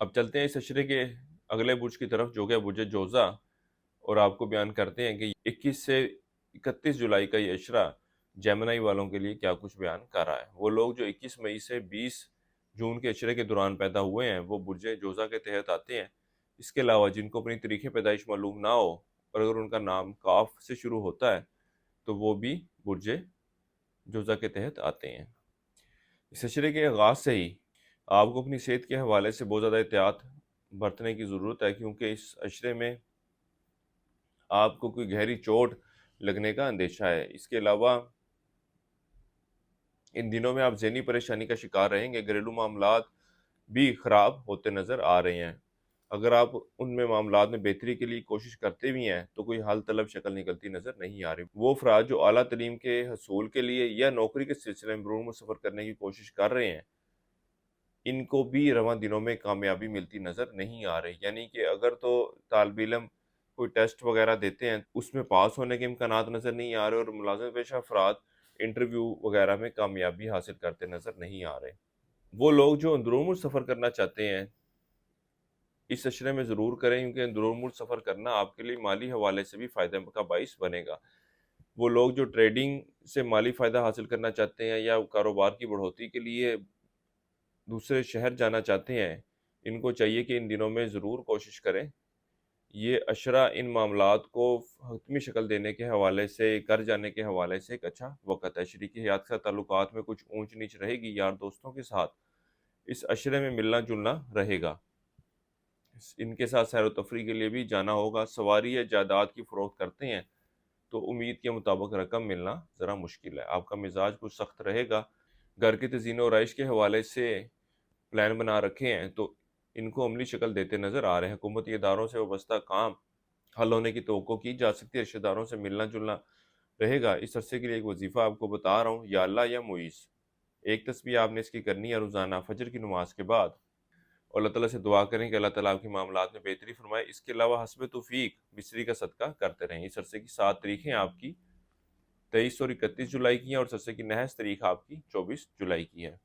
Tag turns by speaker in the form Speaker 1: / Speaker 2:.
Speaker 1: اب چلتے ہیں اس اشرے کے اگلے برج کی طرف جو کہ برج جوزا، اور آپ کو بیان کرتے ہیں کہ 21 سے 31 جولائی کا یہ اشرہ جیمنائی والوں کے لیے کیا کچھ بیان کر رہا ہے۔ وہ لوگ جو 21 مئی سے 20 جون کے اشرے کے دوران پیدا ہوئے ہیں وہ برج جوزا کے تحت آتے ہیں۔ اس کے علاوہ جن کو اپنی تاریخ پیدائش معلوم نہ ہو اور اگر ان کا نام کاف سے شروع ہوتا ہے تو وہ بھی برج جوزا کے تحت آتے ہیں۔ اس اشرے کے آغاز سے ہی آپ کو اپنی صحت کے حوالے سے بہت زیادہ احتیاط برتنے کی ضرورت ہے، کیونکہ اس اشرے میں آپ کو کوئی گہری چوٹ لگنے کا اندیشہ ہے۔ اس کے علاوہ ان دنوں میں آپ ذہنی پریشانی کا شکار رہیں گے، گھریلو معاملات بھی خراب ہوتے نظر آ رہے ہیں۔ اگر آپ ان میں معاملات میں بہتری کے لیے کوشش کرتے بھی ہیں تو کوئی حل طلب شکل نکلتی نظر نہیں آ رہی۔ وہ افراد جو اعلیٰ تعلیم کے حصول کے لیے یا نوکری کے سلسلے میں بیرون ملک سفر کرنے کی کوشش کر رہے ہیں، ان کو بھی رواں دنوں میں کامیابی ملتی نظر نہیں آ رہی۔ یعنی کہ اگر تو طالب علم کوئی ٹیسٹ وغیرہ دیتے ہیں اس میں پاس ہونے کے امکانات نظر نہیں آ رہے، اور ملازمت پیشہ افراد انٹرویو وغیرہ میں کامیابی حاصل کرتے نظر نہیں آ رہے۔ وہ لوگ جو اندرون ملک سفر کرنا چاہتے ہیں اس اشرے میں ضرور کریں، کیونکہ اندرون ملک سفر کرنا آپ کے لیے مالی حوالے سے بھی فائدہ کا باعث بنے گا۔ وہ لوگ جو ٹریڈنگ سے مالی فائدہ حاصل کرنا چاہتے ہیں یا کاروبار کی بڑھوتری کے لیے دوسرے شہر جانا چاہتے ہیں، ان کو چاہیے کہ ان دنوں میں ضرور کوشش کریں۔ یہ اشرہ ان معاملات کو حتمی شکل دینے کے حوالے سے، کر جانے کے حوالے سے ایک اچھا وقت ہے۔ شریک حیات کے ساتھ تعلقات میں کچھ اونچ نیچ رہے گی، یار دوستوں کے ساتھ اس اشرے میں ملنا جلنا رہے گا، ان کے ساتھ سیر و تفریح کے لیے بھی جانا ہوگا۔ سواری یا جائیداد کی فروخت کرتے ہیں تو امید کے مطابق رقم ملنا ذرا مشکل ہے۔ آپ کا مزاج کچھ سخت رہے گا۔ گھر کی تزئین و آرائش کے حوالے سے پلان بنا رکھے ہیں تو ان کو عملی شکل دیتے نظر آ رہے ہیں۔ حکومتی اداروں سے وابستہ کام حل ہونے کی توقع کی جا سکتی ہے۔ رشتہ داروں سے ملنا جلنا رہے گا۔ اس عرصے کے لیے ایک وظیفہ آپ کو بتا رہا ہوں، یا اللہ یا معیز، ایک تسبیح آپ نے اس کی کرنی ہے روزانہ فجر کی نماز کے بعد، اور اللہ تعالیٰ سے دعا کریں کہ اللہ تعالیٰ آپ کے معاملات میں بہتری فرمائے۔ اس کے علاوہ حسب توفیق مصری کا صدقہ کرتے رہیں۔ اس عرصے کی 7 تاریخیں آپ کی 23 اور 31 جولائی کی ہیں، اور اس عرصے کی نحس تاریخ آپ کی 24 جولائی کی ہے۔